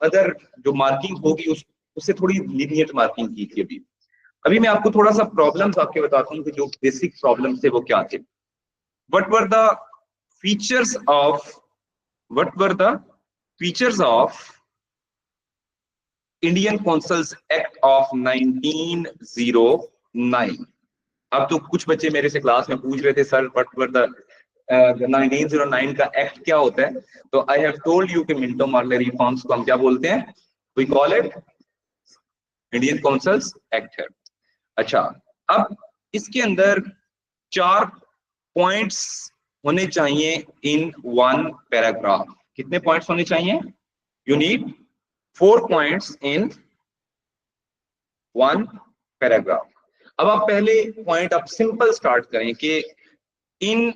Other जो marking होगी उससे थोड़ी लीनियट मार्किंग की थी। अभी अभी मैं आपको थोड़ा सा प्रॉब्लम्स आपके बताता हूँ कि जो बेसिक प्रॉब्लम थे वो क्या थे। What were the features of what were the features of Indian councils act of 1909। अब तो कुछ बच्चे मेरे से क्लास में पूछ रहे थे, सर व्हाट वर द 1909 का एक्ट क्या होता है। तो आई हैव टोल्ड यू कि मिंटो मार्ले रिफॉर्म्स को हम क्या बोलते हैं, we call it Indian councils act है। अच्छा, अब इसके अंदर 4 पॉइंट्स होने चाहिए इन वन पैराग्राफ। कितने पॉइंट्स होने चाहिए? You need 4 points in one paragraph. अब आप पहले पॉइंट आप सिंपल स्टार्ट करें कि in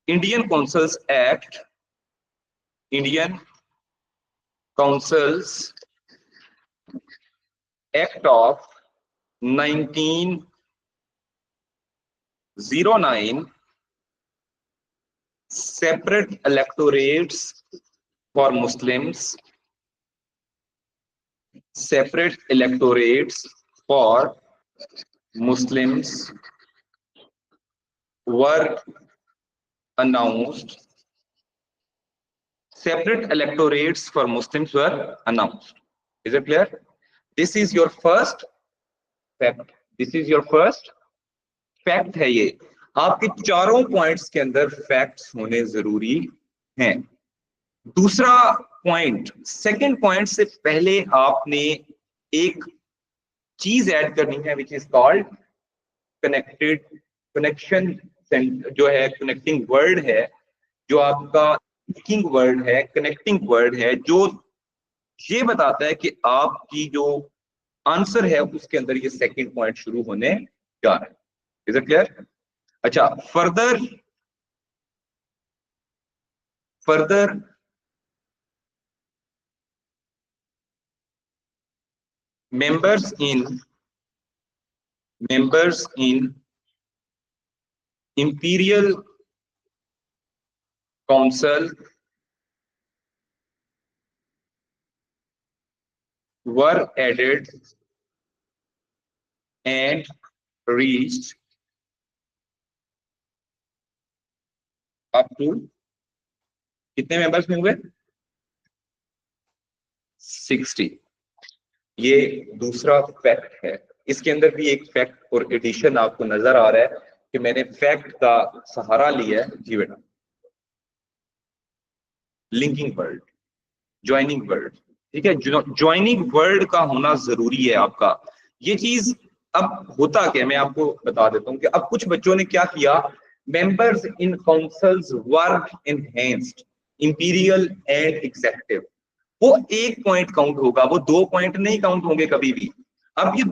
Indian councils act, Indian councils act of 1909 separate electorates for Muslims, separate electorates for Muslims were announced. Separate electorates for Muslims were announced. Is it clear? This is your first fact. This is your first fact है ये। आपके चारों points के अंदर facts होने जरूरी हैं। दूसरा पॉइंट, सेकंड पॉइंट से पहले आपने एक चीज ऐड करनी है which is called connected connection, जो है कनेक्टिंग वर्ड है, जो आपका लिंकिंग वर्ड है, कनेक्टिंग वर्ड है, जो ये बताता है कि आपकी जो आंसर है उसके अंदर ये सेकंड पॉइंट शुरू होने जा रहा है। Is it clear? अच्छा, further members in imperial council were added and reached up to कितने मेंबर्स में हुए? 60। ये दूसरा फैक्ट है। इसके अंदर भी एक फैक्ट और एडिशन आपको नजर आ रहा है कि मैंने फैक्ट का सहारा लिया है। जी बेटा, लिंकिंग वर्ड, ज्वाइनिंग वर्ड, ठीक है, ज्वाइनिंग वर्ड का होना जरूरी है आपका। ये चीज अब होता क्या, मैं आपको बता देता हूं कि अब कुछ बच्चों ने क्या किया, members in councils work enhanced imperial and executive, वो एक पॉइंट काउंट होगा, वो 2 पॉइंट नहीं काउंट होंगे कभी भी। अब ये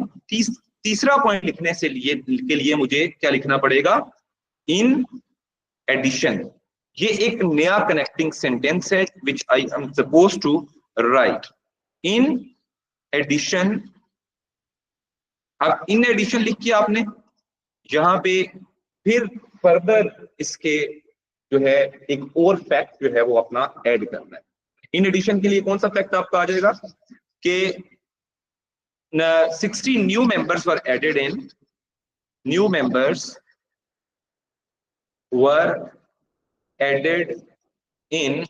तीसरा पॉइंट लिखने से के लिए मुझे क्या लिखना पड़ेगा? In addition. ये एक नया कनेक्टिंग सेंटेंस है which I am suppose to write in addition. अब इन एडिशन लिख के आपने यहां पे फिर फर्दर इसके जो है एक और फैक्ट जो है वो अपना ऐड करना है। इन एडिशन के लिए कौन सा फैक्ट आपका आ जाएगा कि 60 new members were added in, new members were added in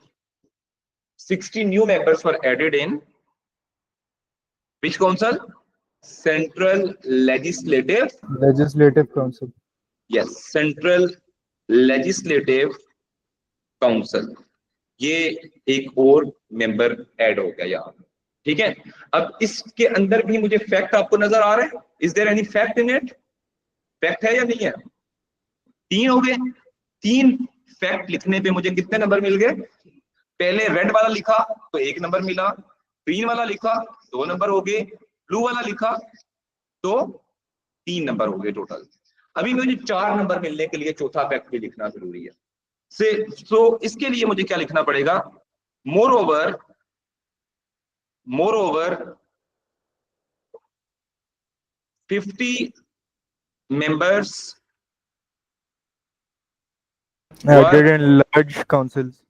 60 new members were added in which council? Central Legislative Council. Yes, Central Legislative Council। ये एक और मेंबर ऐड हो गया यहाँ, ठीक है। अब इसके अंदर भी मुझे फैक्ट आपको नजर आ रहा है? Is there any fact in it? Fact है या नहीं है? 3 हो गए। 3 फैक्ट लिखने पे मुझे कितने नंबर मिल गए? पहले रेड वाला लिखा तो 1 नंबर मिला, ग्रीन वाला लिखा 2 नंबर हो गए, ब्लू वाला लिखा तो 3 नंबर हो गए टोटल। अभी मुझे 4 नंबर मिलने के लिए चौथा फैक्ट भी लिखना जरूरी है। सो इसके लिए मुझे क्या लिखना पड़ेगा? Moreover 50 members Added in large councils.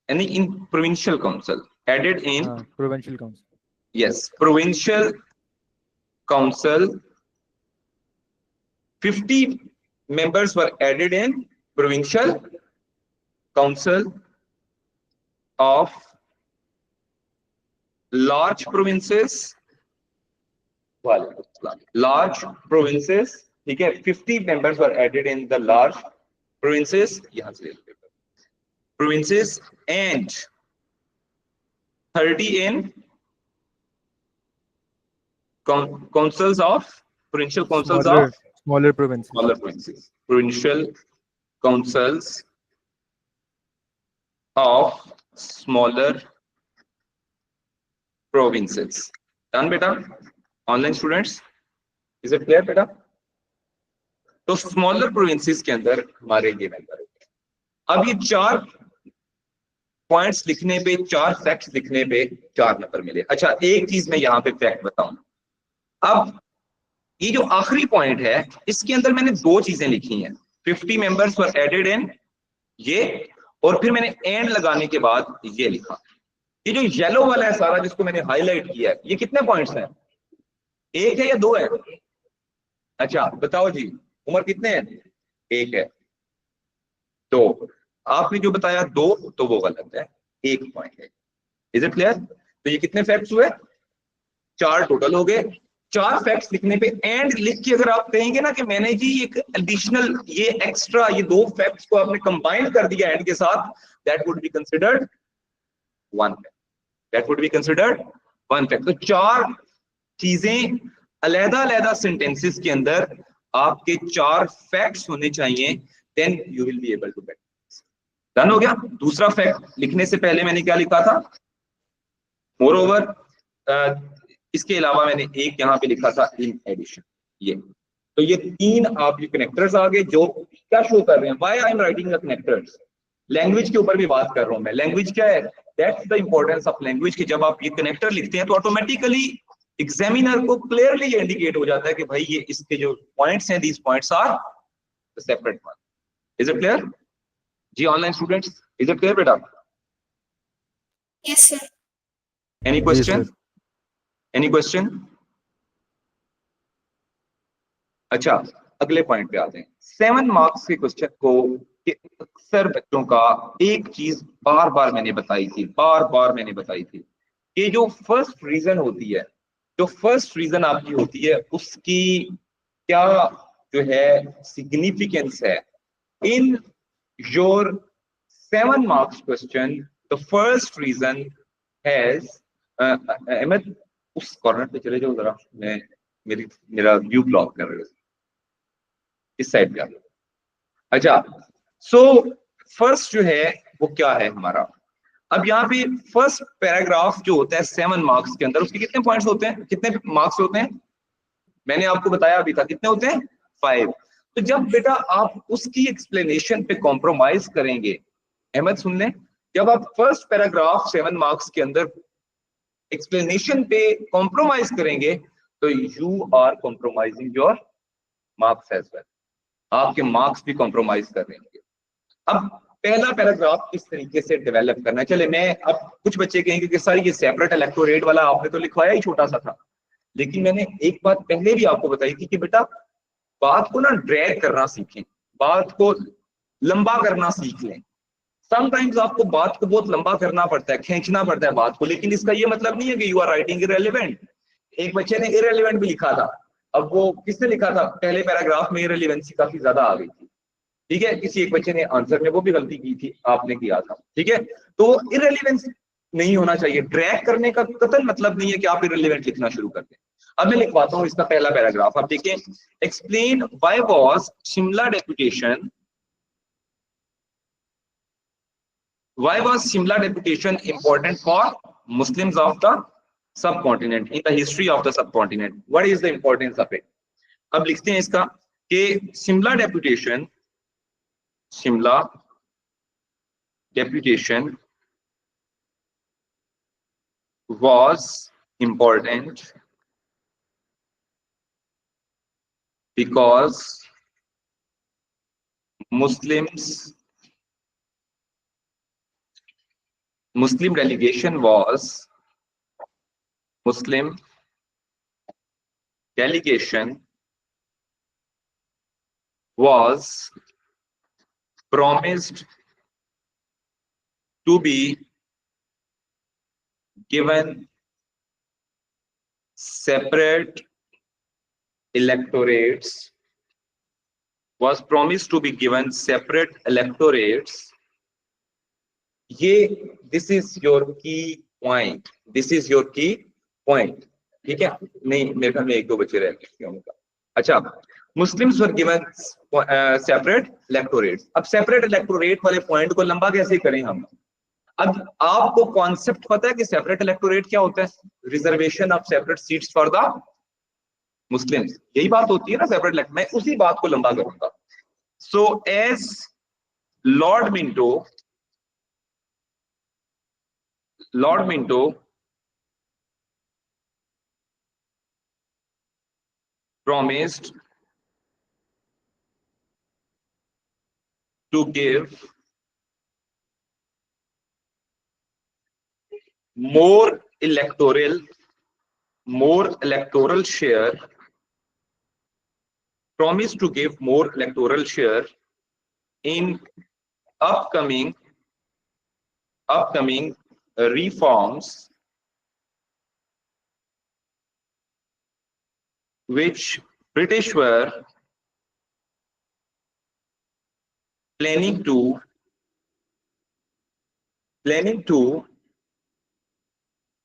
यानी in provincial council, added in, provincial council, yes, provincial council, 50 members were added in provincial council of large provinces, large provinces, ठीक है, 50 members were added in the large provinces, यहाँ से provinces, and 30 in councils of provincial councils of smaller provinces, provincial councils of smaller provinces. Done बेटा? Online students, is it clear बेटा? तो smaller provinces के अंदर हमारे ये मेंबर होते हैं। अब ये 4 पॉइंट्स लिखने पे, 4 फैक्ट्स लिखने पे 4 नंबर मिले। अच्छा, एक चीज मैं यहाँ पे फैक्ट बताऊं, अब ये जो आखिरी पॉइंट है इसके अंदर मैंने 2 चीजें लिखी हैं, 50 मेंबर्स वर एडेड इन ये, और फिर मैंने एंड लगाने के बाद ये लिखा। ये जो येलो वाला है सारा जिसको मैंने हाईलाइट किया है, ये कितने पॉइंट्स हैं? 1 है या 2 है? अच्छा बताओ जी, उम्र कितने हैं? 1 है। तो आपने जो बताया 2, तो वो गलत है, 1 पॉइंट है। Is it clear? तो ये कितने फैक्ट्स हुए? 4 टोटल हो गए। 4 फैक्ट्स लिखने पे एंड लिख के अगर आप कहेंगे ना कि मैंने जी एक एडिशनल, ये एक्स्ट्रा, ये 2 फैक्ट्स को आपने कंबाइन कर दिया एंड के साथ, that would be considered 1 fact, that would be considered 1 fact. तो 4 चीजें अलग-अलग सेंटेंसेस के अंदर आपके 4 फैक्ट्स होने चाहिए, then you will be able to get. Done हो गया? दूसरा फैक्ट लिखने से पहले मैंने क्या लिखा था? मोर ओवर, इसके अलावा मैंने एक यहाँ पे लिखा था इन एडिशन, ये। तो ये 3 आप ये कनेक्टर्स आ गए जो क्या शो कर रहे हैं, why I am writing the connectors. Language के ऊपर भी बात कर रहा हूं मैं। लैंग्वेज क्या है? That's the importance of language, कि जब आप ये कनेक्टर लिखते हैं तो ऑटोमेटिकली एग्जामिनर को क्लियरली ये इंडिकेट हो जाता है कि भाई ये इसके जो पॉइंट्स हैं, these points are separate one. Is it clear जी online students? Is it clear बेटा? Yes sir. Any question? Any question? अच्छा, अगले पॉइंट पे आते हैं। 7 मार्क्स के क्वेश्चन को अक्सर बच्चों का एक चीज बार बार मैंने बताई थी, कि जो फर्स्ट रीजन होती है, जो फर्स्ट रीजन आपकी होती है, उसकी क्या जो है सिग्निफिकेंस है। In your 7 marks question, the first reason has, Ahmad उस कॉर्नर पे चले जाओ जरा, मैं मेरा व्यू ब्लॉक कर रहे हो, इस साइड पे आ जाओ। अच्छा, सो फर्स्ट जो है वो क्या है हमारा? अब यहाँ पे फर्स्ट पैराग्राफ जो होता है 7 मार्क्स के अंदर, उसके कितने पॉइंट्स होते हैं, कितने मार्क्स होते हैं? मैंने आपको बताया अभी था, कितने होते हैं? 5। तो जब बेटा आप उसकी एक्सप्लेनेशन पे कॉम्प्रोमाइज करेंगे, अहमद सुन लें, जब आप फर्स्ट पैराग्राफ 7 मार्क्स के अंदर एक्सप्लेनेशन पे कॉम्प्रोमाइज करेंगे तो you are compromising your marks as well, आपके मार्क्स भी कॉम्प्रोमाइज कर रहे हैं। अब पहला पैराग्राफ किस तरीके से डेवलप करना है, चले मैं, अब कुछ बच्चे कहेंगे कि सर ये सेपरेट इलेक्टोरेट वाला आपने तो लिखवाया ही छोटा सा था, लेकिन मैंने एक बात पहले भी आपको बताई थी कि बेटा बात को ना ड्रैग करना सीखें, बात को लंबा करना सीख लें। समटाइम्स आपको बात को बहुत लंबा करना पड़ता है, खींचना पड़ता है बात को, लेकिन इसका ये मतलब नहीं है कि यू आर राइटिंग इररिलेवेंट। एक बच्चे ने इररिलेवेंट भी लिखा था, अब वो किसने लिखा था? पहले पैराग्राफ में इररिलेवेंसी काफी ज्यादा आ गई थी, ठीक है, किसी एक बच्चे ने आंसर में वो भी गलती की थी, आपने किया था, ठीक है। तो इररिलेवेंस नहीं होना चाहिए, ड्रैग करने का कतई मतलब नहीं है कि आप इररिलेवेंट लिखना शुरू कर दें। अब मैं लिखवाता हूं इसका पहला पैराग्राफ, आप देखें, explain why was Shimla deputation, why was Shimla deputation important for Muslims of the subcontinent, in the history of the subcontinent? What is the importance of it? अब लिखते हैं इसका कि Shimla deputation was important because Muslims Muslim delegation was Muslim delegation was promised to be given separate electorates, was promised to be given separate electorates. ये this is your key point, this is your key point. ठीक है, नहीं मेरे ख्याल में एक दो बचे रह गए। अच्छा, Muslims were given separate electorates. अब सेपरेट इलेक्टोरेट वाले पॉइंट को लंबा कैसे करें हम? अब आपको कॉन्सेप्ट पता है कि सेपरेट इलेक्टोरेट क्या होता है? Reservation of separate seats for the Muslims, यही बात होती है ना सेपरेट इलेक्ट। मैं उसी बात को लंबा करूंगा। So as Lord Minto promised to give more electoral share, promised to give more electoral share in upcoming reforms which British were planning to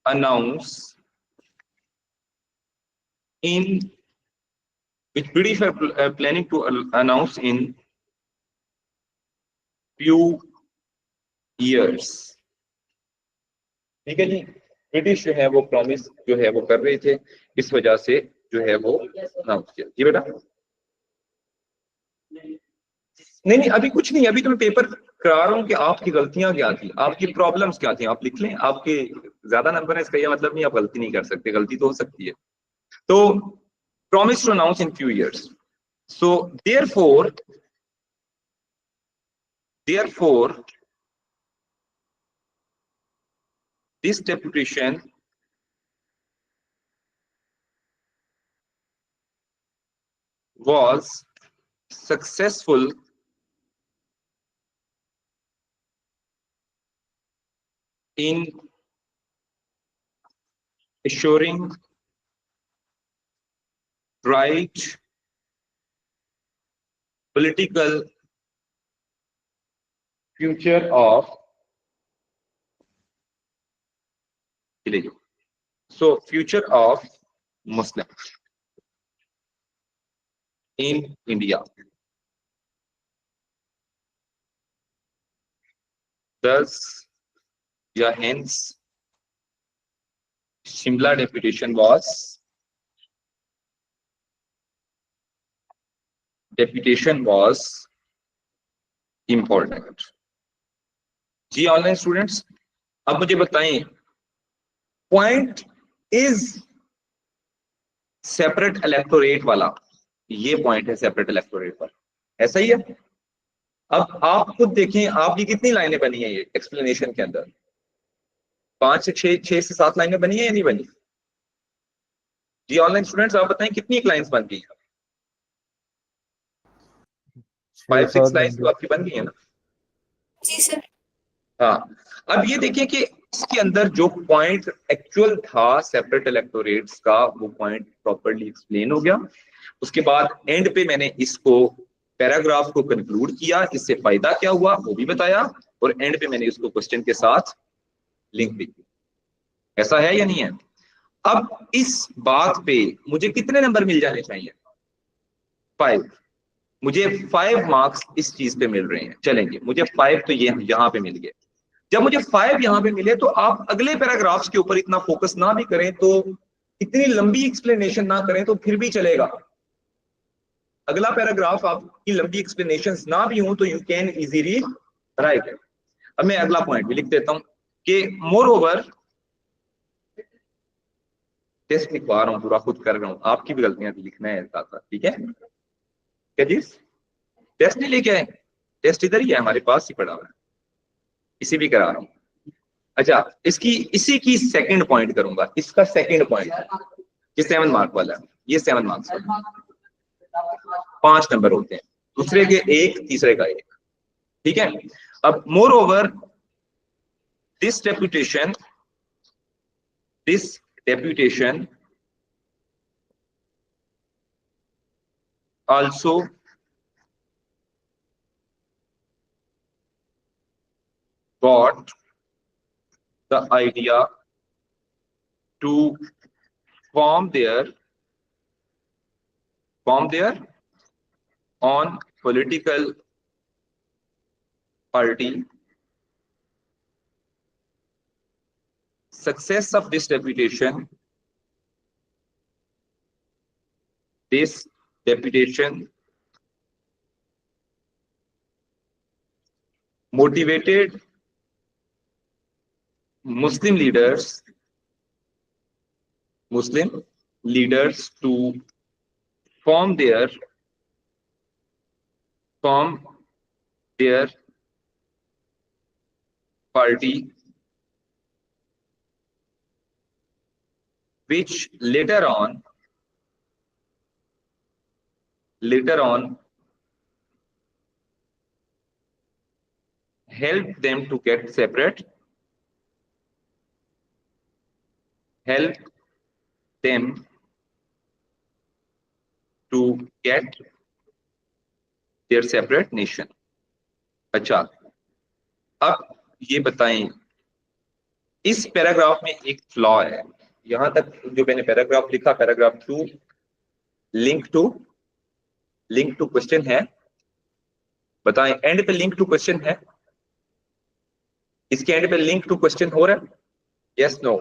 announce in few years। ठीक है जी, ब्रिटिश जो है वो प्रॉमिस जो है वो कर रहे थे, इस वजह से जो है वो अनाउंस किया। जी बेटा, नहीं अभी कुछ नहीं, अभी तो मैं पेपर करा रहा हूँ कि आपकी गलतियां क्या थी, आपकी प्रॉब्लम्स क्या थी, आप लिख लें। आपके ज्यादा नंबर है इसका यह मतलब नहीं आप गलती नहीं कर सकते, गलती तो हो सकती है। तो promise to announce in few years. So therefore this deputation was successful in assuring right political future of Muslims in India। Thus, hence, Shimla deputation was important। जी ऑनलाइन स्टूडेंट्स, अब मुझे बताएं, पॉइंट इज सेपरेट इलेक्टोरेट वाला, ये point है separate electorate वाला, ऐसा ही है। अब आप खुद देखें, आपकी कितनी लाइनें बनी है ये एक्सप्लेनेशन के अंदर? 5 से 6 से 7 लाइनें बनी है या नहीं बनी? जी ऑनलाइन स्टूडेंट्स, आप बताएं कितनी लाइंस बन गई? 5-6 लाइंस तो आपकी बन गई है ना? जी सर। हाँ, अब ये देखिए कि इसके अंदर जो पॉइंट एक्चुअल था सेपरेट इलेक्टोरेट्स का, वो पॉइंट प्रॉपर्ली एक्सप्लेन हो गया। उसके बाद एंड पे मैंने इसको पैराग्राफ को कंक्लूड किया, इससे फायदा क्या हुआ वो भी बताया, और एंड पे मैंने इसको क्वेश्चन के साथ लिंक भी किया। ऐसा है या नहीं है? अब इस बात पे मुझे कितने नंबर मिल जाने चाहिए? 5। मुझे 5 मार्क्स इस चीज पे मिल रहे हैं, चलेंगे, मुझे 5 तो ये यहाँ पे मिल गए। जब मुझे 5 यहाँ पे मिले तो आप अगले पैराग्राफ्स के ऊपर इतना फोकस ना भी करें, तो इतनी लंबी एक्सप्लेनेशन ना करें तो फिर भी चलेगा। अगला पैराग्राफ आपकी लंबी एक्सप्लेनेशन ना भी हो तो you can easily right it. अब मैं अगला पॉइंट भी लिख देता हूं कि मोर ओवर, टेस्ट लिखवा रहा हूं, पूरा खुद कर रहा हूं, आपकी भी गलतियां भी लिखना है साथ साथ, ठीक है? क्या जी, टेस्ट नहीं लेके आए? टेस्ट इधर ही है हमारे पास ही पड़ा हुआ है, इसी भी करा रहा हूं। अच्छा, इसकी इसी की सेकंड पॉइंट करूंगा, इसका सेकंड पॉइंट ये 7 मार्क वाला है, ये 7 मार्क्स वाला, 5 नंबर होते हैं, दूसरे के 1, तीसरे का 1। ठीक है, अब more over this deputation also got the idea to form their own political party. Success of this deputation motivated Muslim leaders to form their party, which later on helped them to get separate, helped them to get their separate nation. अच्छा, अब ये बताएं, इस paragraph में एक flaw है। यहां तक जो मैंने पैराग्राफ लिखा, पैराग्राफ 2 लिंक टू क्वेश्चन है, बताएं एंड पे लिंक टू क्वेश्चन है, इसके एंड पे लिंक टू क्वेश्चन हो रहा है? Yes no?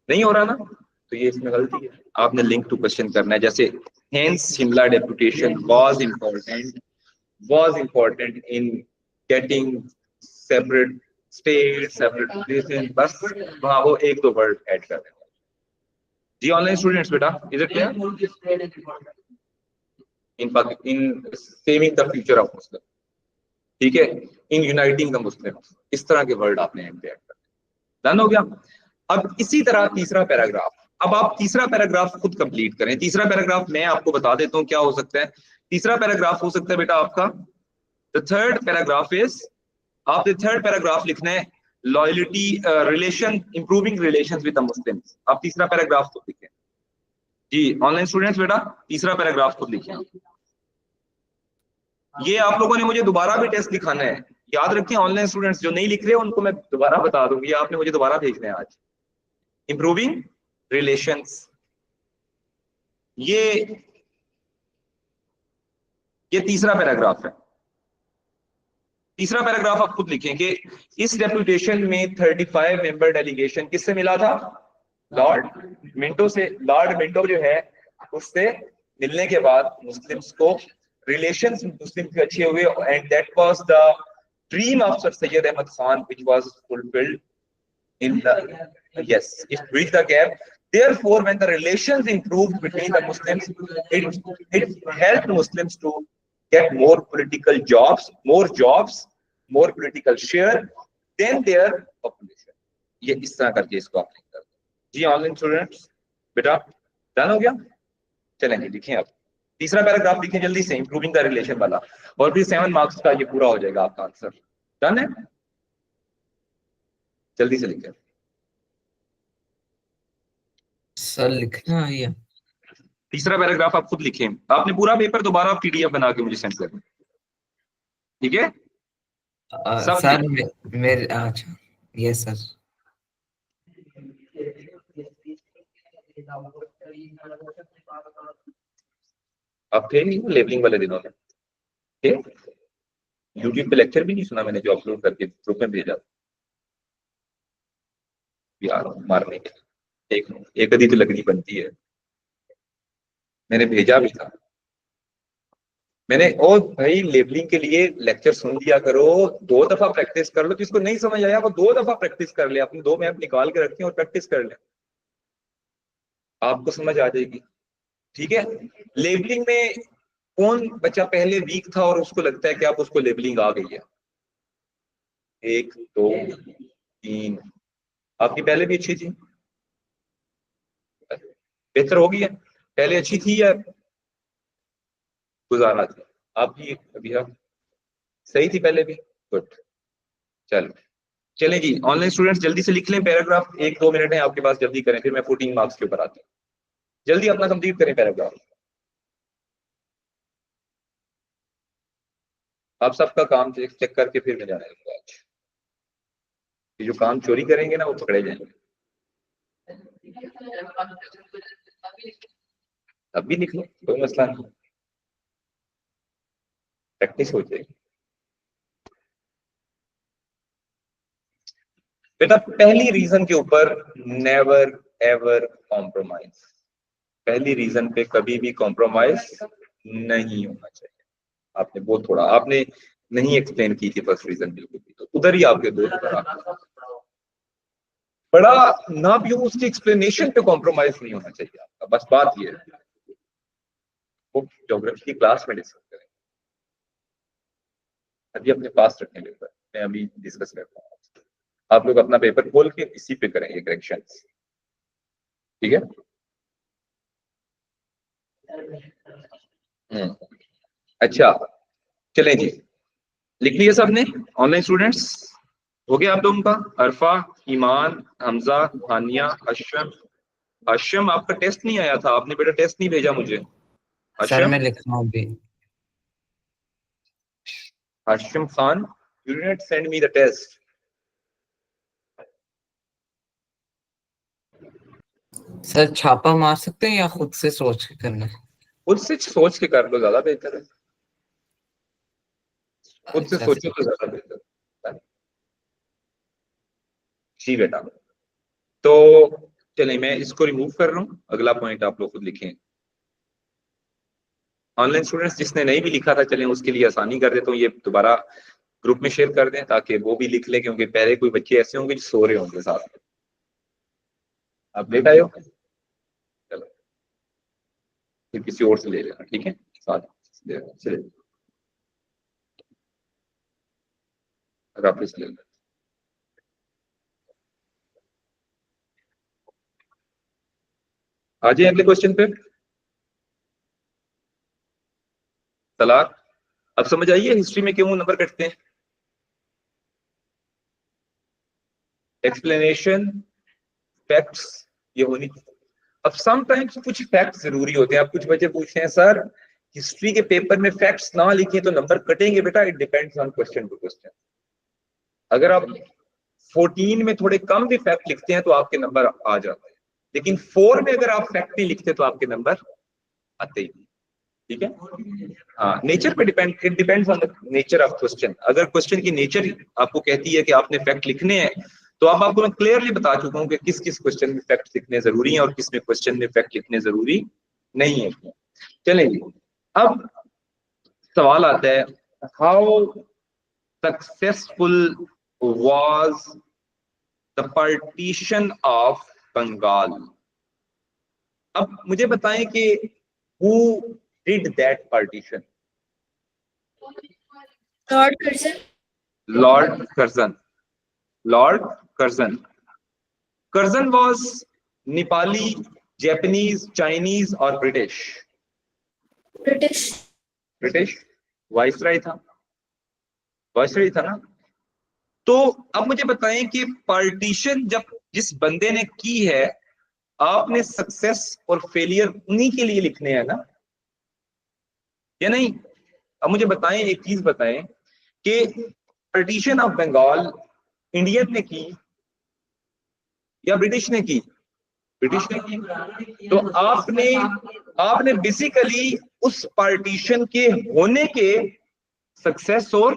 नहीं हो रहा ना, तो ये इसमें गलती है, आपने लिंक टू क्वेश्चन करना है। जैसे hence Shimla deputation was important in getting separate state, separate region, बस वहां वो 1-2 वर्ड ऐड कर देंगे। जी ऑनलाइन स्टूडेंट्स, बेटा is it clear? In saving the future of Muslim, ठीक है, इन यूनाइटिंग द मुस्लिम्स, इस तरह के वर्ड आपने एंड पे ऐड कर दिए। डन हो गया? अब इसी तरह तीसरा पैराग्राफ, अब आप तीसरा पैराग्राफ खुद कंप्लीट करें। तीसरा पैराग्राफ मैं आपको बता देता हूं क्या हो सकता है। तीसरा पैराग्राफ हो सकता है बेटा आपका, द थर्ड पैराग्राफ इज, आपने थर्ड पैराग्राफ लिखना है loyalty relation, improving relations with the Muslims. आप तीसरा पैराग्राफ खुद लिखें। जी ऑनलाइन स्टूडेंट्स, बेटा तीसरा पैराग्राफ खुद लिखें। ये आप लोगों ने मुझे दोबारा भी टेस्ट दिखाना है, याद रखें ऑनलाइन स्टूडेंट्स, जो नहीं लिख रहे उनको मैं दोबारा बता दूंगी, आपने मुझे दोबारा भेजना है आज। इंप्रूविंग रिलेशंस, ये तीसरा पैराग्राफ है। तीसरा पैराग्राफ आप खुद लिखें कि इस डेपुटेशन में 35 मेंबर डेलीगेशन किससे मिला था? लॉर्ड मिंटो से। लॉर्ड मिंटो जो है उससे मिलने के बाद मुस्लिम्स को रिलेशंस मुस्लिम के अच्छे हुए, and that was the dream of sir Syed Ahmad Khan which was fulfilled in the, yes, it bridged the gap. Therefore, when the relations improved between the Muslims, it helped Muslims to get more political jobs, more political share than their population. ये इस तरह करके इसको आप लिख कर दो। जी online students, बेटा डन हो गया? चलेंगे लिखें आप तीसरा पैराग्राफ, लिखें जल्दी से, इंप्रूविंग द रिलेशन वाला, और फिर 7 मार्क्स का ये पूरा हो जाएगा आपका आंसर। डन है? जल्दी से लिखें सर, लिखना है। तीसरा पैराग्राफ आप खुद लिखें, आपने पूरा पेपर दोबारा पीडीएफ बना के मुझे सेंड करना, ठीक है? सर मेरे, अच्छा यस सर। आप थे नहीं लेबलिंग वाले दिनों में? यूट्यूब पे लेक्चर भी नहीं सुना मैंने जो अपलोड करके ग्रुप में भेजा यार, मारने के एक आधी तो लगनी बनती है, मैंने भेजा भी था। मैंने, ओ भाई लेबलिंग के लिए लेक्चर सुन लिया करो, 2 दफा प्रैक्टिस कर लो, जिसको नहीं समझ आया वो 2 दफा प्रैक्टिस कर ले, अपने 2 मैप निकाल के रखें और प्रैक्टिस कर ले, आपको समझ आ जाएगी, ठीक है? लेबलिंग में कौन बच्चा पहले वीक था और उसको लगता है कि आप उसको लेबलिंग आ गई है? 1 2 3 आपकी पहले भी अच्छी थी, बेहतर हो गई है, पहले अच्छी थी या गुजारा थी? आपकी अभी आप सही थी पहले भी, गुड। चलो चलें जी, ऑनलाइन स्टूडेंट्स जल्दी से लिख लें पैराग्राफ, 1-2 मिनट है आपके पास, जल्दी करें, फिर मैं 14 मार्क्स के ऊपर आता हूँ। जल्दी अपना कंप्लीट करें पैराग्राफ। आप सबका काम चेक करके फिर मैं जाने दूंगा आज। ये जो काम चोरी करेंगे ना वो पकड़े जाएंगे। अब भी लिख लो, कोई मसला नहीं, प्रैक्टिस हो जाएगी। बेटा पहली रीजन के ऊपर नेवर एवर कॉम्प्रोमाइज, पहली रीजन पे कभी भी कॉम्प्रोमाइज नहीं होना चाहिए। आपने बहुत थोड़ा आपने नहीं एक्सप्लेन की थी फर्स्ट रीजन बिल्कुल भी, तो उधर ही आपके दो बड़ा ना भी हो, उसकी एक्सप्लेनेशन पे कॉम्प्रोमाइज नहीं होना चाहिए आपका, बस बात ये है। वो ज्योग्राफी की क्लास में डिस्कस करें, अभी अपने पास रखने पेपर, मैं अभी डिस्कस करता हूँ। आप लोग अपना पेपर खोल के इसी पे करेंगे करेक्शन, ठीक है? अच्छा चलें जी, लिख लिया सबने ऑनलाइन स्टूडेंट्स? हो गया आप लोगों का? अरफा, ईमान, हमजा, हानिया, अशम। अशम आपका टेस्ट नहीं आया था, आपने बेटा टेस्ट नहीं भेजा मुझे। सर अशम, मैं लिख रहा हूँ अभी। Hashim Khan, you did not send me the test. Sir छापा मार सकते हैं या खुद से सोच के करना है? खुद से सोच के कर लो, ज्यादा बेहतर है। खुद से अच्छा सोचो सर। तो ज्यादा बेहतर है। जी बेटा, तो चलिए मैं इसको रिमूव कर रहा हूँ, अगला पॉइंट आप लोग खुद लिखें। ऑनलाइन स्टूडेंट्स जिसने नहीं भी लिखा था, चलें उसके लिए आसानी कर देता हूँ, ये दोबारा ग्रुप में शेयर कर दें ताकि वो भी लिख ले, क्योंकि पहले कोई बच्चे ऐसे होंगे जो सो रहे होंगे साथ में। आप लेट आए हो, चलो फिर किसी और से ले लेना, ठीक है? साथ चलिए वापस ले लेना। आ जाइए अगले क्वेश्चन पे। तलाक, अब समझ आइए हिस्ट्री में क्यों नंबर कटते हैं। एक्सप्लेनेशन, फैक्ट्स, ये होनी। अब समटाइम्स कुछ फैक्ट्स जरूरी होते हैं। अब कुछ बच्चे पूछते हैं सर हिस्ट्री के पेपर में फैक्ट्स ना लिखे तो नंबर कटेंगे? बेटा it depends on question to question. अगर आप 14 में थोड़े कम भी फैक्ट लिखते हैं तो आपके नंबर आ जाते हैं, लेकिन 4 में अगर आप फैक्ट नहीं लिखते तो आपके नंबर आते ही नहीं, ठीक है? हाँ, नेचर पे depend, it depends on the nature of question. अगर क्वेश्चन की नेचर आपको कहती है कि आपने फैक्ट लिखने हैं, तो अब आपको मैं क्लियरली बता चुका हूं कि किस किस क्वेश्चन में फैक्ट लिखने जरूरी है और किस में क्वेश्चन में फैक्ट लिखने जरूरी नहीं है। चलेंगे, अब सवाल आता है, how successful was the partition of Bengal? अब मुझे बताएं कि who did that partition? Lord Curzon. Lord Curzon. Lord Curzon. Curzon was Nepali, Japanese, Chinese और ब्रिटिश? ब्रिटिश। ब्रिटिश वाइसराय था, वाइसराय था ना? तो अब मुझे बताएं कि पार्टीशन जब जिस बंदे ने की है, आपने सक्सेस और फेलियर उन्हीं के लिए लिखने हैं ना, या नहीं? अब मुझे बताएं, एक चीज बताएं कि पार्टीशन ऑफ बंगाल इंडियन ने की या ब्रिटिश ने की? ब्रिटिश ने की। तो आपने बेसिकली उस पार्टीशन के होने के सक्सेस और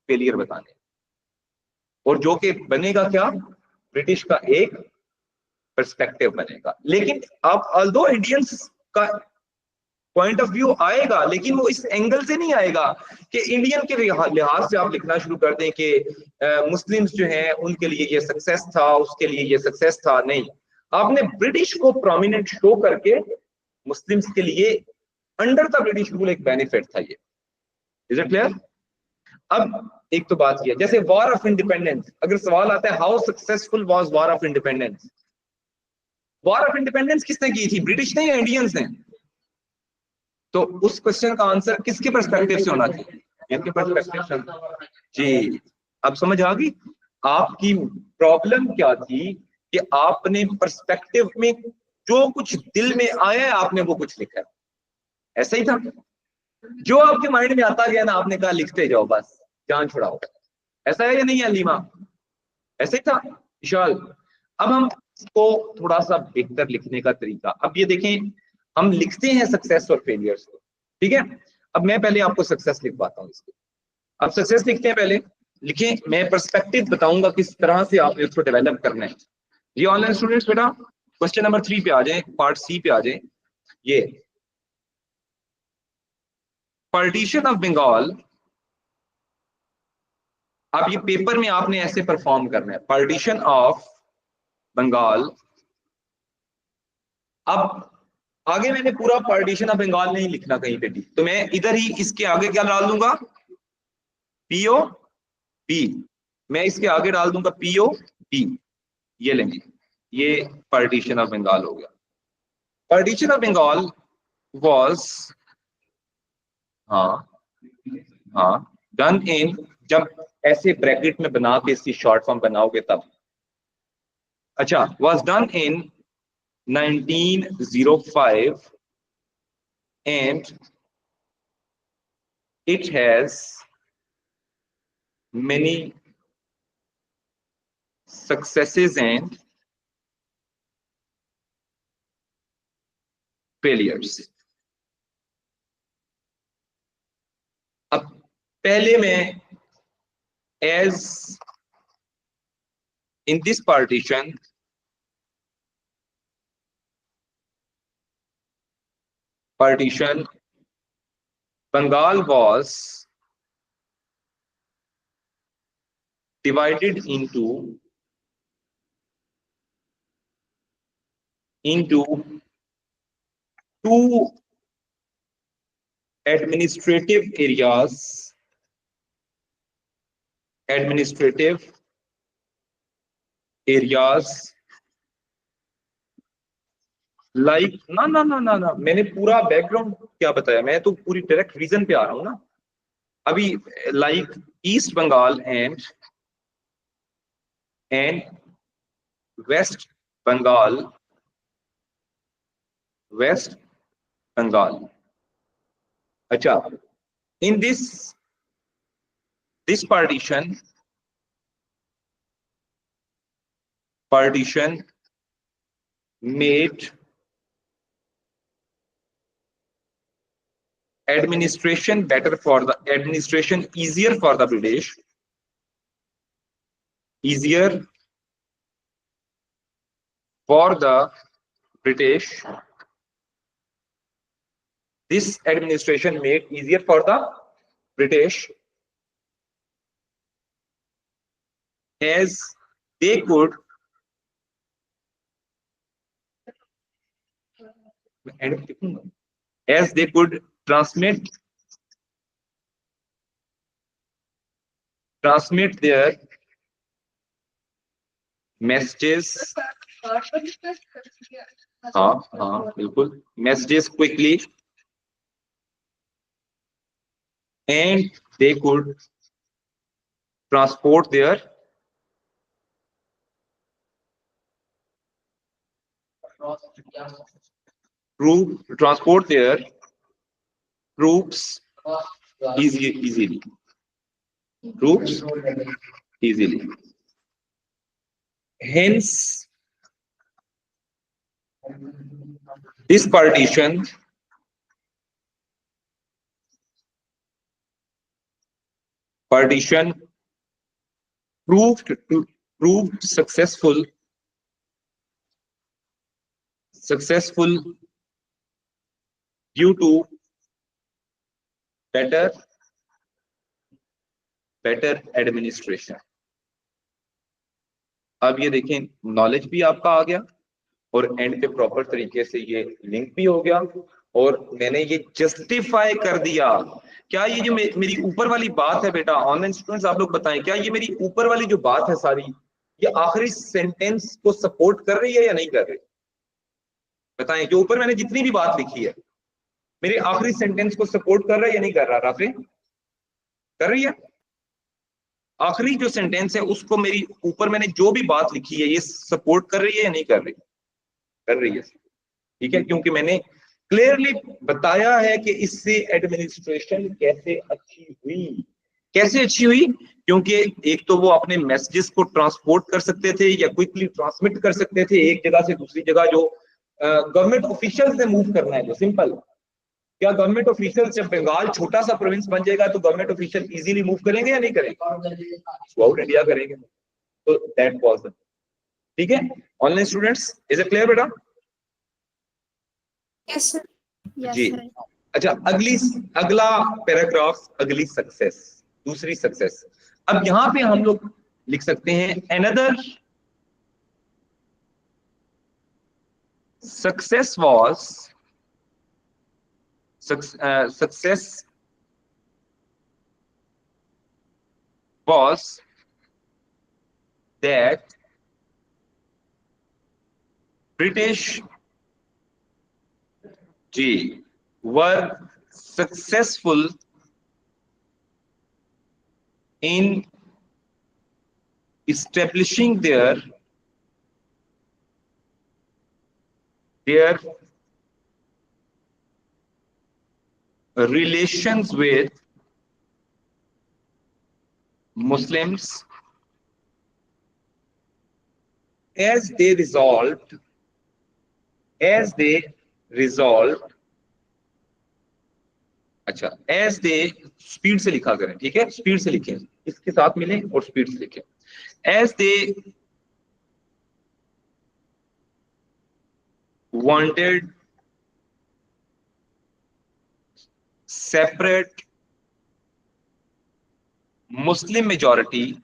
फेलियर बताने, और जो कि बनेगा क्या? ब्रिटिश का एक पर्सपेक्टिव बनेगा। लेकिन आप ऑल्दो इंडियंस का पॉइंट ऑफ व्यू आएगा, लेकिन वो इस एंगल से नहीं आएगा कि इंडियन के लिहाज से आप लिखना शुरू कर दें कि मुस्लिम्स जो हैं उनके लिए ये सक्सेस था, उसके लिए ये सक्सेस था। नहीं, आपने ब्रिटिश को प्रोमिनेंट शो करके मुस्लिम्स के लिए अंडर द ब्रिटिश रूल एक बेनिफिट था ये। Is it clear? अब एक तो बात किया, जैसे वॉर ऑफ इंडिपेंडेंस, अगर सवाल आता है how successful was war of independence, war of independence किसने की थी, ब्रिटिश ने या इंडियंस ने? तो उस क्वेश्चन का आंसर किसके पर्सपेक्टिव से होना चाहिए, इनके पर्सपेक्टिव से। जी, अब समझ आ गई आपकी प्रॉब्लम क्या थी, कि आपने पर्सपेक्टिव में जो कुछ दिल में आया है आपने वो कुछ लिखा है, ऐसा ही था। जो आपके माइंड में आता गया ना, आपने कहा लिखते जाओ बस, जान छुड़ाओ। ऐसा है या नहीं है लीमा? ऐसे ही था विशाल। अब हम इसको थोड़ा सा बेहतर लिखने का तरीका, अब ये देखें, हम लिखते हैं सक्सेस और फेलियर्स को, ठीक है। अब मैं पहले आपको सक्सेस लिखवाता हूँ इसको, अब सक्सेस लिखते हैं, पहले लिखें, मैं पर्सपेक्टिव बताऊंगा किस तरह से आपने उसको डेवलप करना है। ये ऑनलाइन स्टूडेंट्स बेटा क्वेश्चन नंबर 3 पे आ जाए, पार्ट सी पे आ जाए। ये पार्टीशन ऑफ बंगाल, अब ये पेपर में आपने ऐसे परफॉर्म करना है, पार्टीशन ऑफ बंगाल। अब आगे मैंने पूरा पार्टीशन ऑफ बंगाल नहीं लिखना कहीं पे भी, तो मैं इधर ही इसके आगे क्या डाल दूंगा, पीओ पी, मैं इसके आगे डाल दूंगा पीओ पी, ये लेंगे, ये पार्टीशन ऑफ बंगाल हो गया। पार्टीशन ऑफ बंगाल वाज, हाँ हाँ, डन इन, जब ऐसे ब्रैकेट में बना के इसकी शॉर्ट फॉर्म बनाओगे तब, अच्छा, was done in 1905 and it has many successes and failures। अब पहले में as in this partition Bengal was divided into two administrative areas, like ना ना ना ना ना, मैंने पूरा बैकग्राउंड क्या बताया, मैं तो पूरी डायरेक्ट रीजन पे आ रहा हूं ना अभी। Like East Bengal and West Bengal, West Bengal. अच्छा, in this partition made administration better for the administration, easier for the British, easier for the British. This administration made easier for the British as they could transmit their messages, बिल्कुल, messages quickly, and they could transport their troops easily. Hence, this partition proved successful due to better administration। अब ये देखें, knowledge भी आपका आ गया और and पे proper तरीके से ये लिंक भी हो गया और मैंने ये जस्टिफाई कर दिया। क्या ये जो मेरी ऊपर वाली बात है बेटा, ऑनलाइन स्टूडेंट्स आप लोग बताएं, क्या ये मेरी ऊपर वाली जो बात है सारी, ये आखिरी सेंटेंस को सपोर्ट कर रही है या नहीं कर रही? बताएं, जो ऊपर मैंने जितनी भी बात लिखी है, मेरे आखिरी सेंटेंस को सपोर्ट कर रहा है या नहीं कर रहा? राफे, कर रही है? आखिरी जो सेंटेंस है उसको मेरी ऊपर मैंने जो भी बात लिखी है, ये सपोर्ट कर रही है या नहीं कर रही? कर रही है, ठीक है, क्योंकि मैंने क्लियरली बताया है कि इससे एडमिनिस्ट्रेशन कैसे अच्छी हुई। कैसे अच्छी हुई? क्योंकि एक तो वो अपने मैसेजेस को ट्रांसपोर्ट कर सकते थे या क्विकली ट्रांसमिट कर सकते थे एक जगह से दूसरी जगह, जो गवर्नमेंट ऑफिशियल से मूव करना है, जो सिंपल। क्या गवर्नमेंट ऑफिशियल, जब बंगाल छोटा सा प्रोविंस बन जाएगा तो गवर्नमेंट ऑफिशियल इजीली मूव करेंगे या नहीं करेंगे? आउट इंडिया करेंगे। तो दैट वाज, ठीक है online students, is it clear बेटा? Yes, sir. Yes, जी। sir. अच्छा, अगला पैराग्राफ, अगली सक्सेस, दूसरी सक्सेस। अब यहां पे हम लोग लिख सकते हैं another success was, success was that British were successful in establishing their relations with Muslims as they resolved अच्छा, as they, स्पीड से लिखा करें, ठीक है, स्पीड से लिखें, इसके साथ मिलें और स्पीड से लिखें। as they wanted separate Muslim majority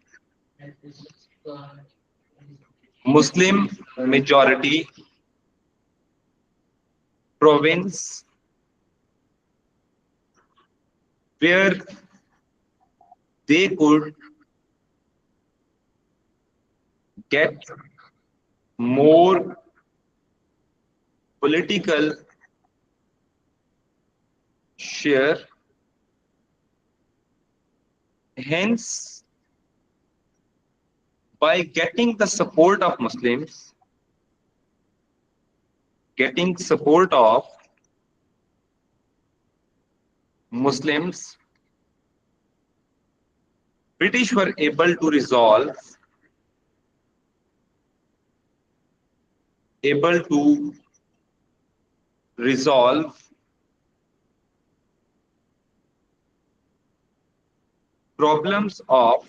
province where they could get more political share, hence by getting the support of Muslims, British were able to resolve problems of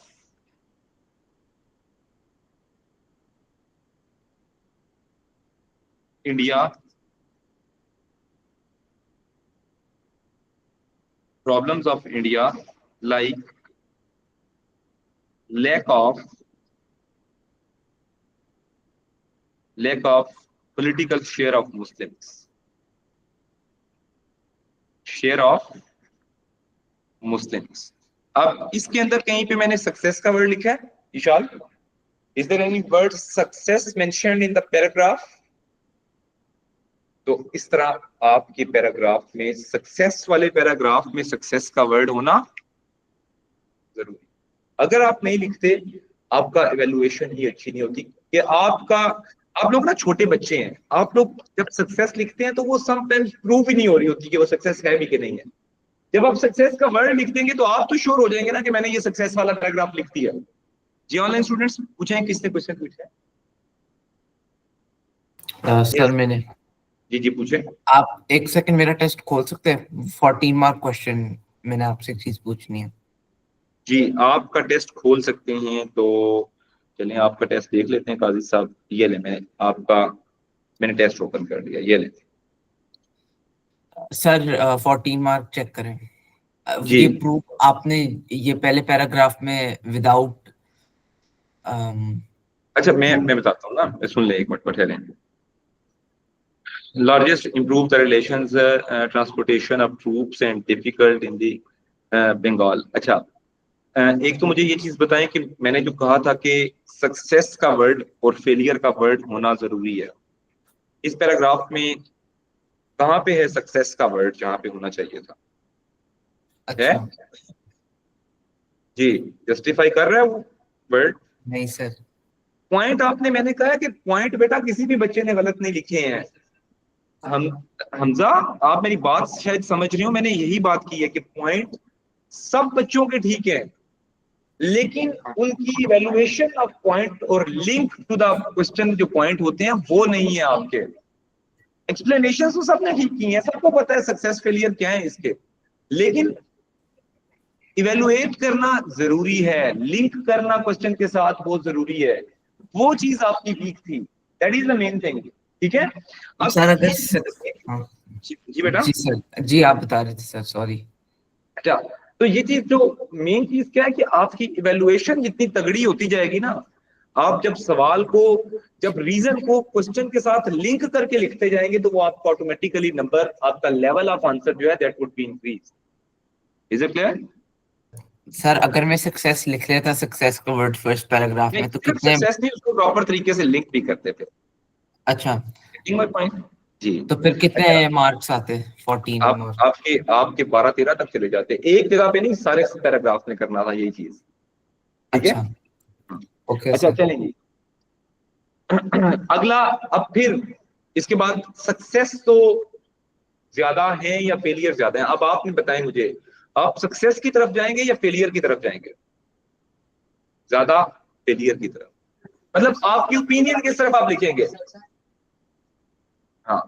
India, like lack of political share of Muslims. अब इसके अंदर कहीं पे मैंने success का word लिखा है, इशाल? Is there any word success mentioned in the paragraph? तो इस तरह आपके पैराग्राफ में, सक्सेस वाले पैराग्राफ में सक्सेस का वर्ड होना जरूरी। अगर आप नहीं लिखते, आपका इवैल्यूएशन ही अच्छी नहीं होती। कि आप लोग ना छोटे बच्चे हैं, आप लोग जब सक्सेस लिखते हैं तो वो समटाइम्स प्रूव ही नहीं हो रही होती कि वो सक्सेस है भी कि नहीं है। जब आप सक्सेस का वर्ड लिख देंगे तो आप तो श्योर हो जाएंगे ना कि मैंने ये सक्सेस वाला पैराग्राफ लिख दिया। जी ऑनलाइन स्टूडेंट्स पूछें, किसने क्वेश्चन पूछा है? सर मैंने। जी पूछे। आप एक सेकंड मेरा टेस्ट खोल सकते हैं? 14 मार्क क्वेश्चन, मैंने आपसे एक चीज पूछनी है। जी आपका टेस्ट खोल सकते हैं, तो चलिए आपका टेस्ट देख लेते हैं काजी साहब। ये ले, मैंने टेस्ट ओपन कर दिया, ये ले सर 14 मार्क चेक करें। जी। ये प्रूफ आपने ये पहले पैराग्राफ में विदाउट अच्छा मैं बताता हूँ ना, सुन ले एक मिनट बैठे रहें। largest improve the relations transportation of troops and difficult in the Bengal. अच्छा, एक तो मुझे ये चीज बताएं कि मैंने जो कहा था कि सक्सेस का वर्ड और फेलियर का वर्ड होना जरूरी है, इस पैराग्राफ में कहाँ पे है सक्सेस का वर्ड जहाँ पे होना चाहिए था? है अच्छा जी, जस्टिफाई कर रहा है वो वर्ड? नहीं सर। पॉइंट आपने, मैंने कहा कि पॉइंट बेटा किसी भी बच्चे ने गलत नहीं लिखे हैं। हम हमजा, आप मेरी बात शायद समझ रहे हो, मैंने यही बात की है कि पॉइंट सब बच्चों के ठीक है, लेकिन उनकी इवैल्यूएशन ऑफ पॉइंट और लिंक टू द क्वेश्चन जो पॉइंट होते हैं वो नहीं है आपके। एक्सप्लेनेशन तो सबने ठीक की है, सबको पता है सक्सेस फेलियर क्या है इसके, लेकिन इवेलुएट करना जरूरी है, लिंक करना क्वेश्चन के साथ बहुत जरूरी है, वो चीज आपकी वीक थी, that is the main thing. ठीक है, अब सर अगर हाँ जी बेटा, जी सर, जी आप बता रहे थे सर, सॉरी। अच्छा, तो ये चीज जो मेन चीज क्या है कि आपकी इवेलुएशन जितनी तगड़ी होती जाएगी ना, आप जब सवाल को, जब रीजन को क्वेश्चन के साथ लिंक करके लिखते जाएंगे तो वो आपको ऑटोमेटिकली नंबर, आपका लेवल ऑफ आंसर जो है that would be increase. Is it clear? Sir अगर मैं सक्सेस लिख लेता, सक्सेस का वर्ड फर्स्ट पैराग्राफ में, तो कितने? सक्सेस नहीं, उसको प्रॉपर तरीके से लिंक भी करते थे। अच्छा पॉइंट जी। तो फिर कितने अच्छा, मार्क्स आते? 14 आप और आपके 12-13 तक चले जाते, एक जगह पे नहीं, सारे पैराग्राफ में करना था यही चीज। ठीक है, अच्छा ओके अच्छा सर। चलेंगे अगला। अब फिर इसके बाद सक्सेस तो ज्यादा है या फेलियर ज्यादा है, अब आपने बताएं मुझे, आप सक्सेस की तरफ जाएंगे या फेलियर की तरफ जाएंगे? ज्यादा फेलियर की तरफ, मतलब आपकी ओपिनियन किस तरफ आप लिखेंगे? हाँ,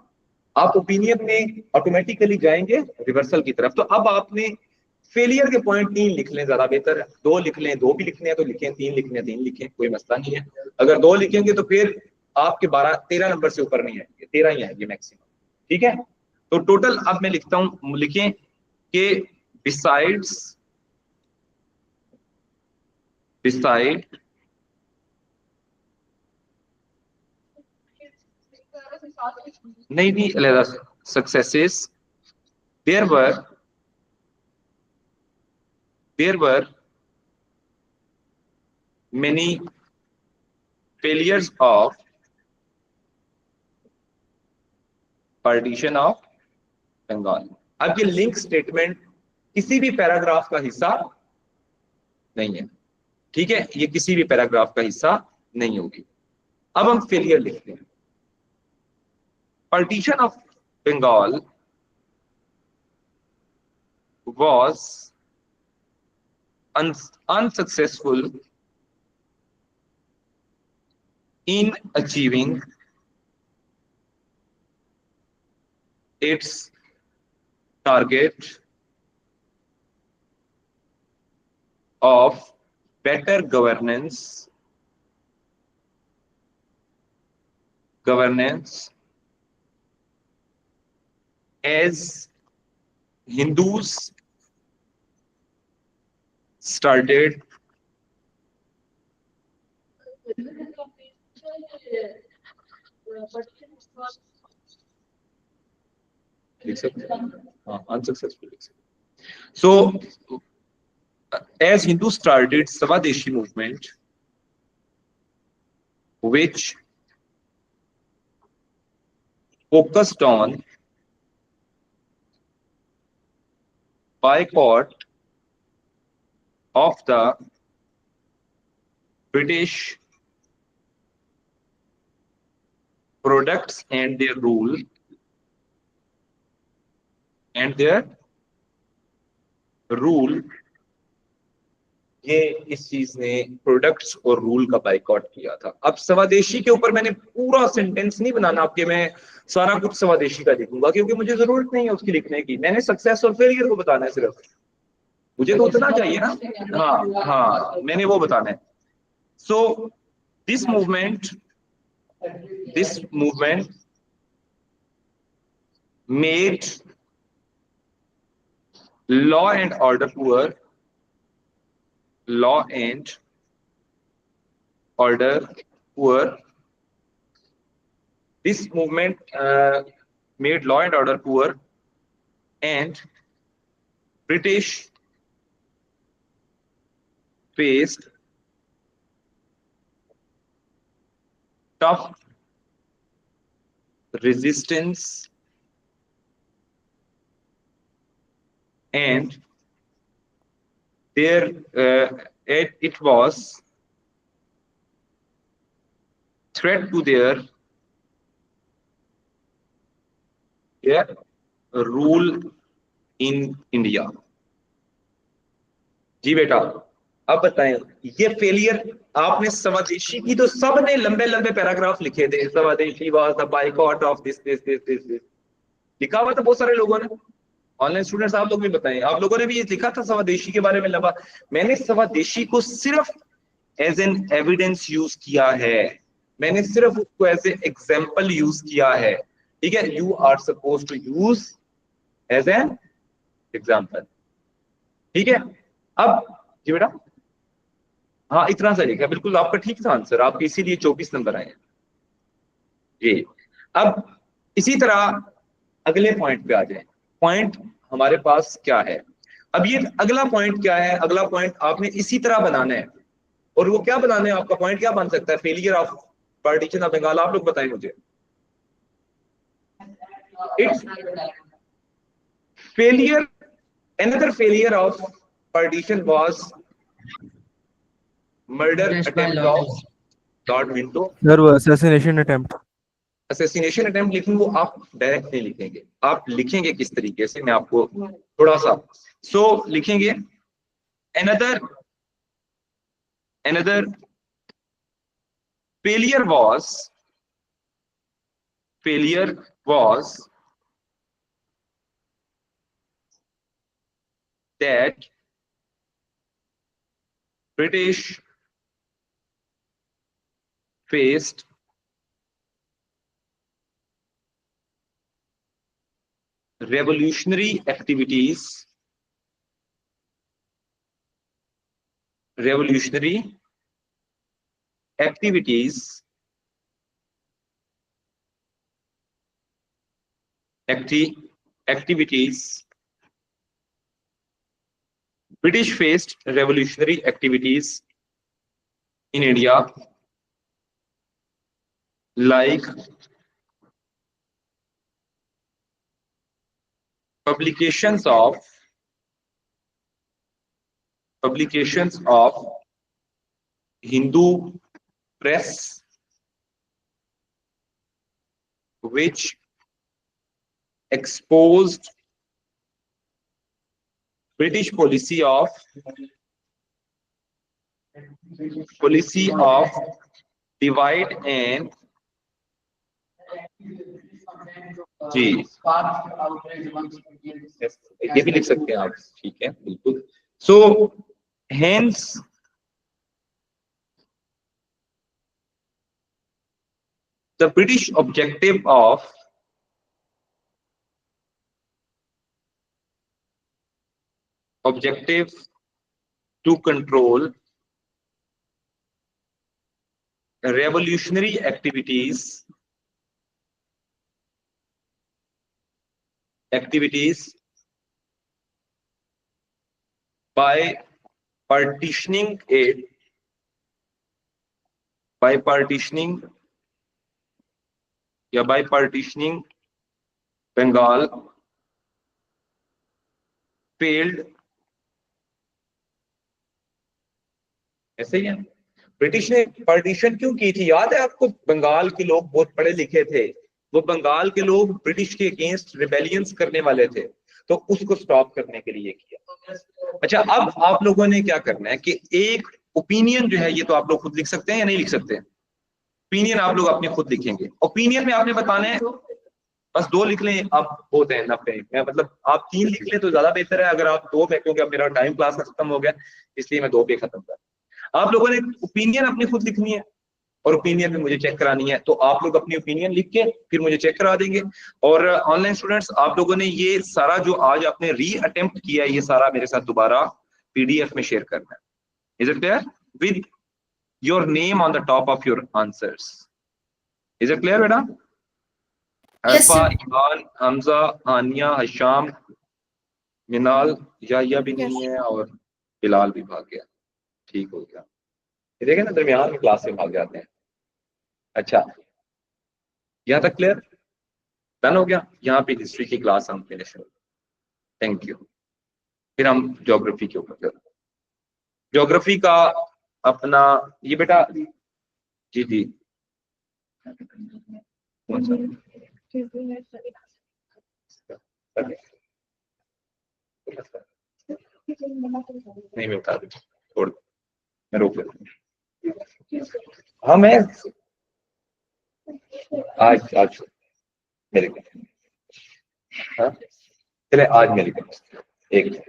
आप ओपिनियन में ऑटोमेटिकली जाएंगे रिवर्सल की तरफ। तो अब आपने फेलियर के पॉइंट 3 लिख लें, ज्यादा बेहतर है। 2 लिख लें, 2 भी लिखने हैं तो लिखें, 3 लिखने हैं 3 लिखें, कोई मसला नहीं है। अगर 2 लिखेंगे तो फिर आपके 12-13 नंबर से ऊपर नहीं आएंगे, 13 ही आएंगे मैक्सिमम। ठीक है, तो टोटल अब मैं लिखता हूं, लिखें कि बिसाइड्स, बिसाइड नहीं अलहदा successes, there were many failures of partition of Bengal. अब ये लिंक स्टेटमेंट किसी भी पैराग्राफ का हिस्सा नहीं है। ठीक है, ये किसी भी पैराग्राफ का हिस्सा नहीं होगी। अब हम फेलियर लिखते हैं। partition of Bengal was unsuccessful in achieving its target of better governance as Hindus started unsuccessful. So, as Hindus started Swadeshi movement, which focused on boycott of the British products and their rule ये इस चीज ने products और rule का boycott किया था। अब स्वदेशी के ऊपर मैंने पूरा सेंटेंस नहीं बनाना आपके, मैं सारा कुछ स्वदेशी का लिखूंगा क्योंकि मुझे जरूरत नहीं है उसकी लिखने की, मैंने सक्सेस और फेलियर को बताना है सिर्फ, मुझे तो उतना चाहिए ना। हाँ हाँ, मैंने वो बताना है। So this movement made law and order poor, this movement made law and order poor, and British faced tough resistance and there it was threat to their rule in India। जी बेटा, अब बताएं, ये फेलियर आपने स्वदेशी की तो सबने लंबे लंबे पैराग्राफ लिखे थे, स्वदेशी was the boycott of this this this this लिखा हुआ था बहुत सारे लोगों ने। ऑनलाइन स्टूडेंट्स आप लोग भी बताएं, आप लोगों ने भी ये लिखा था स्वदेशी के बारे में लंबा। मैंने स्वदेशी को सिर्फ एज एन एविडेंस यूज किया है, मैंने सिर्फ उसको एज ए एग्जाम्पल यूज किया है, ठीक है। You are suppose to use as an example, ठीक है। अब जी बेटा, हाँ इतना सा लिखा, बिल्कुल आपका ठीक था आंसर, आपके इसीलिए 24 नंबर आए जी। अब इसी तरह अगले पॉइंट पे आ जाए। पॉइंट हमारे पास क्या है, अब ये अगला पॉइंट क्या है, अगला पॉइंट आपने इसी तरह बनाना है। और वो क्या बनाना है, आपका पॉइंट क्या बन सकता है, failure of partition of Bengal. आप लोग बताएं मुझे। It's failure, another failure of partition was murder attempt of Lord Minto। There was assassination attempt. assassination attempt, लेकिन वो आप डायरेक्ट नहीं लिखेंगे, आप लिखेंगे किस तरीके से, मैं आपको थोड़ा सा लिखेंगे another failure was that British faced revolutionary activities British faced revolutionary activities in India like publications of Hindu press which exposed British policy of divide and जी ये भी लिख सकते हैं आप, ठीक है बिल्कुल। सो hence the British objective to control revolutionary activities by partitioning Bengal failed। ऐसे ही है, ब्रिटिश ने पार्टीशन क्यों की थी, याद है आपको? बंगाल के लोग बहुत पढ़े लिखे थे, वो बंगाल के लोग ब्रिटिश के अगेंस्ट रिबेलियंस करने वाले थे, तो उसको स्टॉप करने के लिए किया। अच्छा, अब आप लोगों ने क्या करना है कि एक ओपिनियन जो है, ये तो आप लोग खुद लिख सकते हैं या नहीं लिख सकते? ओपिनियन आप लोग अपने खुद लिखेंगे। ओपिनियन में आपने बताना है, बस 2 लिख लें आप, बहुत है 90 में, मतलब आप 3 लिख लें तो ज्यादा बेहतर है। अगर आप 2 पे, क्योंकि अब मेरा टाइम क्लास का खत्म हो गया इसलिए मैं 2 पे खत्म कर। आप लोगों ने ओपिनियन अपनी खुद लिखनी है और ओपिनियन में मुझे चेक करानी है, तो आप लोग अपनी ओपिनियन लिख के फिर मुझे चेक करा देंगे। और ऑनलाइन स्टूडेंट्स, आप लोगों ने ये सारा जो आज आपने री अटेम्प्ट किया है, ये सारा मेरे साथ दोबारा पीडीएफ में शेयर करना है। Is it clear? With your name on the top of your answers. Is it clear बेटा? Yes, अरफा, sir. ईमान, हमजा, आनिया, हशाम, मिनाल, या भी नहीं है और बिलाल भी भाग गया। ठीक हो गया। ये देखें ना, दरमियान में क्लास से भाग जाते हैं। अच्छा, यहाँ तक क्लियर? डन हो गया। यहाँ पे हिस्ट्री की क्लास हम फिनिश हो। Thank you. फिर हम ज्योग्राफी के ऊपर चलते हैं। ज्योग्राफी का अपना ये बेटा, जी जी, कौन सा? नहीं, मैं बता दूँ, छोड़ दो, मैं रोक लेता हूँ। हाँ, मैं आज मेरे को, हाँ चले आज मेरे को एक है,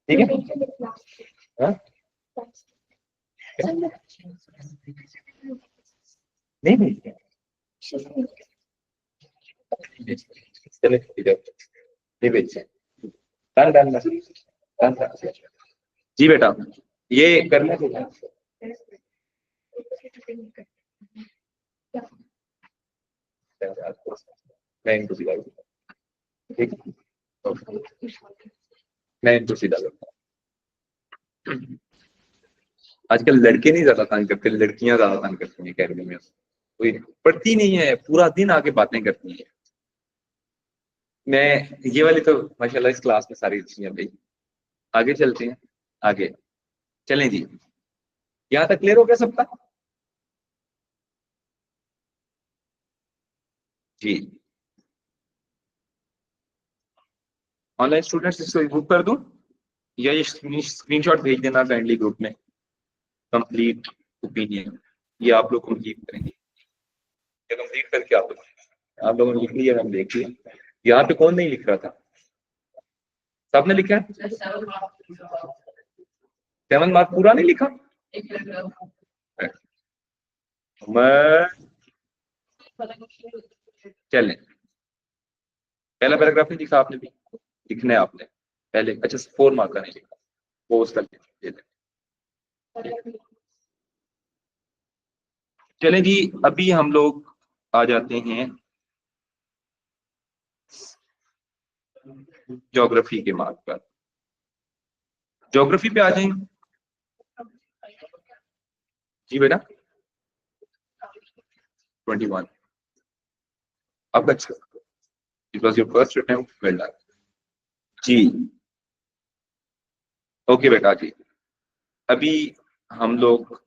ठीक है? हाँ नहीं नहीं, चले ठीक है, नहीं बेचे। Done done done done. जी बेटा, ये करना चाहिए। मैं इनको सीधा करूंगा, ठीक है? मैं इनको सीधा करूंगा। आजकल लड़के नहीं ज्यादा तंग करते, लड़कियां ज्यादा तंग करती हैं अकेडमी में। कोई पढ़ती नहीं है, पूरा दिन आके बातें करती हैं। मैं ये वाली तो माशाल्लाह इस क्लास में सारी अच्छी हैं भाई। आगे चलते हैं, आगे चलें जी। यहाँ तक क्लियर हो गया सबका? जी, ऑनलाइन स्टूडेंट्स इसको ग्रुप कर दूं या ये स्क्रीनशॉट भेज देना काइंडली ग्रुप में। कंप्लीट ओपिनियन ये आप लोग कंप्लीट करेंगे, ये कंप्लीट करके आप लोगों ने लिख लिया, हम देख लिया। यहाँ पे कौन नहीं लिख रहा था? सबने लिखा है? 7 मार्क पूरा नहीं लिखा? मैं चलें, पहला पैराग्राफ नहीं लिखा आपने भी, लिखना है आपने पहले। अच्छा, 4 मार्क का नहीं लिखा, वो उसका लिख। चलें जी, अभी हम लोग आ जाते हैं ज्योग्राफी के मार्क पर। ज्योग्राफी पे आ जाएंगे जी बेटा। 21 अब अच्छा, it was your first attempt, well done जी। ओके बेटा जी, अभी हम लोग